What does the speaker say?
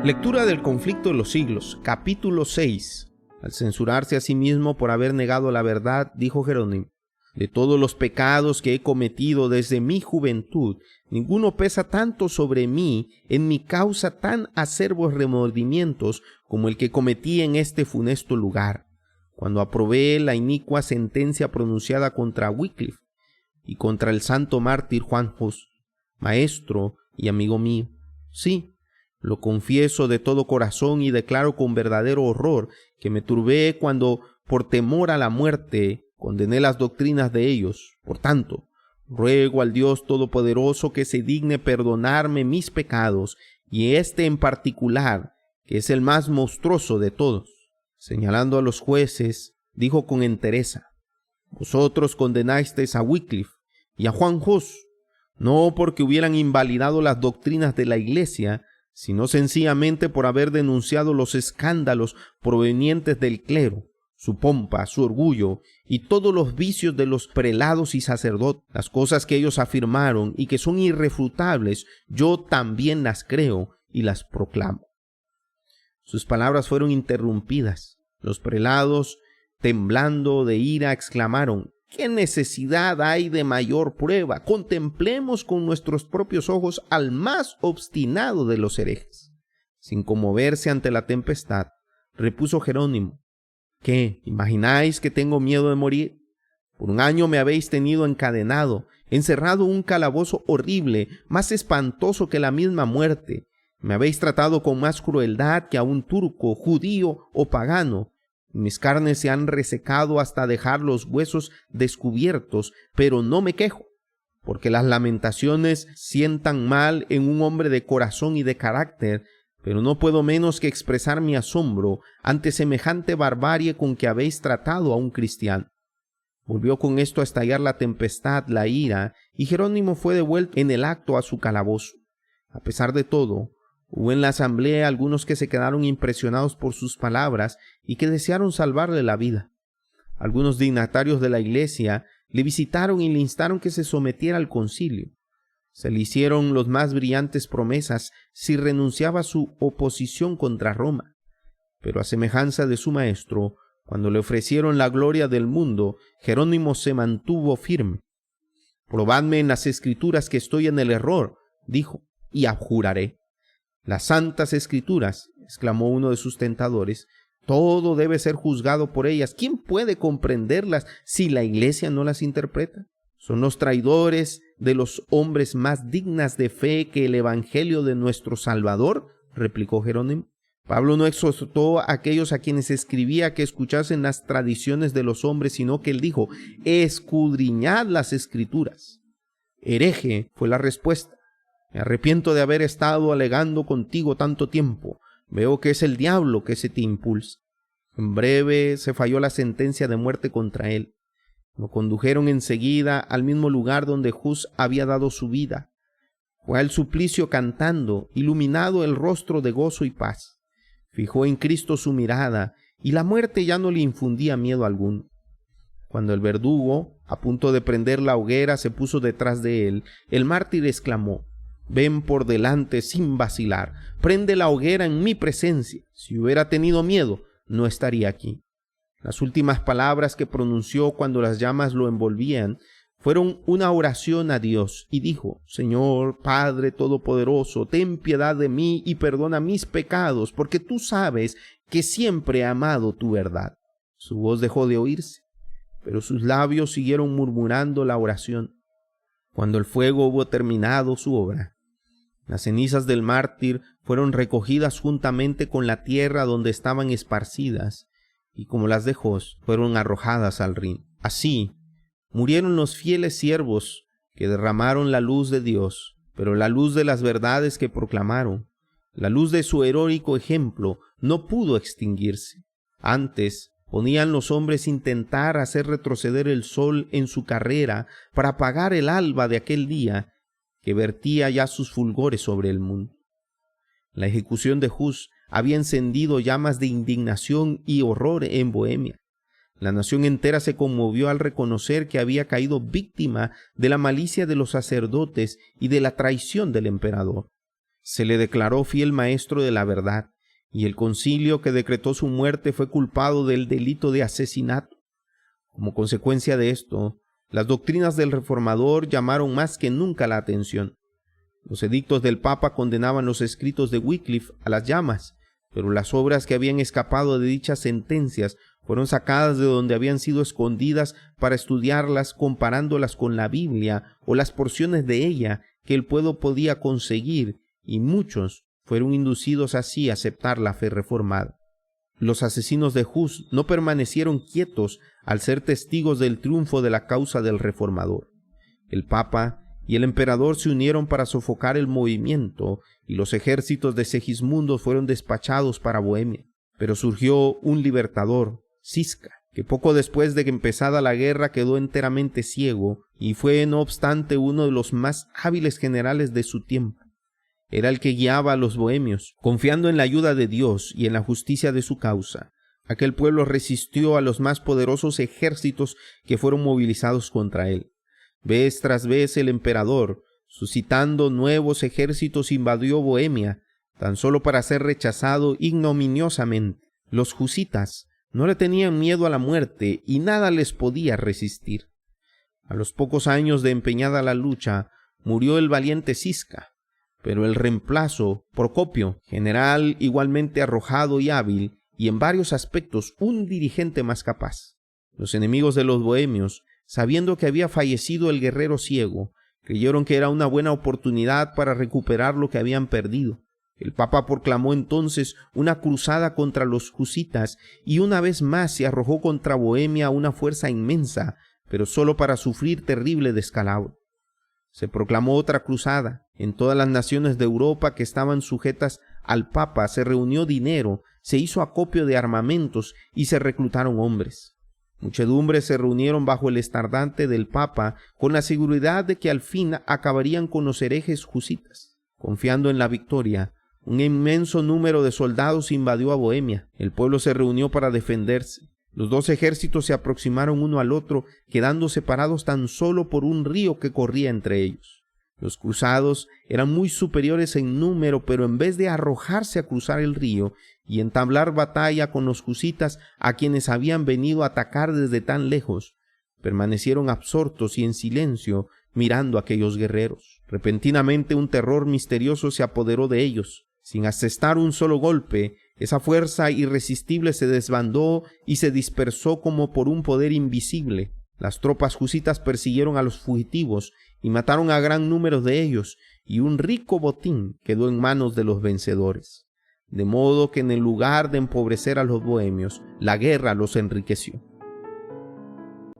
Lectura del conflicto de los siglos, capítulo 6. Al censurarse a sí mismo por haber negado la verdad, dijo Jerónimo: de todos los pecados que he cometido desde mi juventud, ninguno pesa tanto sobre mí, en mi causa tan acerbos remordimientos, como el que cometí en este funesto lugar, cuando aprobé la inicua sentencia pronunciada contra Wycliffe y contra el santo mártir Juan Hus, maestro y amigo mío. Sí, lo confieso de todo corazón y declaro con verdadero horror que me turbé cuando, por temor a la muerte, condené las doctrinas de ellos. Por tanto, ruego al Dios Todopoderoso que se digne perdonarme mis pecados, y este en particular, que es el más monstruoso de todos. Señalando a los jueces, dijo con entereza: vosotros condenasteis a Wycliffe y a Juan Hus, no porque hubieran invalidado las doctrinas de la Iglesia, sino sencillamente por haber denunciado los escándalos provenientes del clero, su pompa, su orgullo y todos los vicios de los prelados y sacerdotes. Las cosas que ellos afirmaron y que son irrefutables, yo también las creo y las proclamo. Sus palabras fueron interrumpidas. Los prelados, temblando de ira, exclamaron: ¿qué necesidad hay de mayor prueba? Contemplemos con nuestros propios ojos al más obstinado de los herejes. Sin conmoverse ante la tempestad, repuso Jerónimo: ¿qué? ¿Imagináis que tengo miedo de morir? Por 1 año me habéis tenido encadenado, encerrado en un calabozo horrible, más espantoso que la misma muerte. Me habéis tratado con más crueldad que a un turco, judío o pagano. Mis carnes se han resecado hasta dejar los huesos descubiertos, pero no me quejo, porque las lamentaciones sientan mal en un hombre de corazón y de carácter, pero no puedo menos que expresar mi asombro ante semejante barbarie con que habéis tratado a un cristiano. Volvió con esto a estallar la tempestad, la ira, y Jerónimo fue devuelto en el acto a su calabozo. A pesar de todo, hubo en la asamblea algunos que se quedaron impresionados por sus palabras y que desearon salvarle la vida. Algunos dignatarios de la iglesia le visitaron y le instaron que se sometiera al concilio. Se le hicieron los más brillantes promesas si renunciaba a su oposición contra Roma. Pero a semejanza de su maestro, cuando le ofrecieron la gloria del mundo, Jerónimo se mantuvo firme. «Probadme en las Escrituras que estoy en el error», dijo, «y abjuraré». «Las santas Escrituras», exclamó uno de sus tentadores, «todo debe ser juzgado por ellas. ¿Quién puede comprenderlas si la Iglesia no las interpreta? Son los traidores de los hombres más dignas de fe que el Evangelio de nuestro Salvador», replicó Jerónimo. Pablo no exhortó a aquellos a quienes escribía que escuchasen las tradiciones de los hombres, sino que él dijo: «escudriñad las Escrituras». «Hereje», fue la respuesta. «Me arrepiento de haber estado alegando contigo tanto tiempo. Veo que es el diablo que se te impulsa». En breve se falló la sentencia de muerte contra él. Lo condujeron enseguida al mismo lugar donde Hus había dado su vida. Fue al suplicio cantando, iluminado el rostro de gozo y paz. Fijó en Cristo su mirada, y la muerte ya no le infundía miedo alguno. Cuando el verdugo, a punto de prender la hoguera, se puso detrás de él, el mártir exclamó: «Ven por delante sin vacilar, prende la hoguera en mi presencia. Si hubiera tenido miedo, no estaría aquí». Las últimas palabras que pronunció cuando las llamas lo envolvían fueron una oración a Dios, y dijo: «Señor, Padre Todopoderoso, ten piedad de mí y perdona mis pecados, porque tú sabes que siempre he amado tu verdad». Su voz dejó de oírse, pero sus labios siguieron murmurando la oración. Cuando el fuego hubo terminado su obra, las cenizas del mártir fueron recogidas juntamente con la tierra donde estaban esparcidas, y como las de Jos, fueron arrojadas al Rin. Así murieron los fieles siervos que derramaron la luz de Dios, pero la luz de las verdades que proclamaron, la luz de su heroico ejemplo, no pudo extinguirse. Antes ponían los hombres intentar hacer retroceder el sol en su carrera para apagar el alba de aquel día que vertía ya sus fulgores sobre el mundo. La ejecución de Hus había encendido llamas de indignación y horror en Bohemia. La nación entera se conmovió al reconocer que había caído víctima de la malicia de los sacerdotes y de la traición del emperador. se le declaró fiel maestro de la verdad, y el concilio que decretó su muerte fue culpado del delito de asesinato. Como consecuencia de esto, las doctrinas del reformador llamaron más que nunca la atención. Los edictos del Papa condenaban los escritos de Wycliffe a las llamas, pero las obras que habían escapado de dichas sentencias fueron sacadas de donde habían sido escondidas para estudiarlas comparándolas con la Biblia o las porciones de ella que el pueblo podía conseguir, y muchos fueron inducidos así a aceptar la fe reformada. Los asesinos de Hus no permanecieron quietos al ser testigos del triunfo de la causa del reformador. El Papa y el emperador se unieron para sofocar el movimiento y los ejércitos de Segismundo fueron despachados para Bohemia. Pero surgió un libertador, Cisca, que poco después de que empezada la guerra quedó enteramente ciego y fue no obstante uno de los más hábiles generales de su tiempo. Era el que guiaba a los bohemios, confiando en la ayuda de Dios y en la justicia de su causa. Aquel pueblo resistió a los más poderosos ejércitos que fueron movilizados contra él. Vez tras vez el emperador, suscitando nuevos ejércitos, invadió Bohemia, tan solo para ser rechazado ignominiosamente. Los husitas no le tenían miedo a la muerte y nada les podía resistir. A los pocos años de empeñada la lucha, murió el valiente Cisca, pero el reemplazo, Procopio, general igualmente arrojado y hábil, y en varios aspectos un dirigente más capaz. Los enemigos de los bohemios, sabiendo que había fallecido el guerrero ciego, creyeron que era una buena oportunidad para recuperar lo que habían perdido. El Papa proclamó entonces una cruzada contra los husitas y una vez más se arrojó contra Bohemia una fuerza inmensa, pero solo para sufrir terrible descalabro. Se proclamó otra cruzada. En todas las naciones de Europa que estaban sujetas al Papa se reunió dinero, se hizo acopio de armamentos y se reclutaron hombres. Muchedumbres se reunieron bajo el estandarte del Papa con la seguridad de que al fin acabarían con los herejes husitas. Confiando en la victoria, un inmenso número de soldados invadió a Bohemia. El pueblo se reunió para defenderse. Los dos ejércitos se aproximaron uno al otro, quedando separados tan solo por un río que corría entre ellos. Los cruzados eran muy superiores en número, pero en vez de arrojarse a cruzar el río y entablar batalla con los husitas a quienes habían venido a atacar desde tan lejos, permanecieron absortos y en silencio mirando a aquellos guerreros. Repentinamente un terror misterioso se apoderó de ellos. Sin asestar un solo golpe, esa fuerza irresistible se desbandó y se dispersó como por un poder invisible. Las tropas husitas persiguieron a los fugitivos y mataron a gran número de ellos, y un rico botín quedó en manos de los vencedores. De modo que en el lugar de empobrecer a los bohemios, la guerra los enriqueció.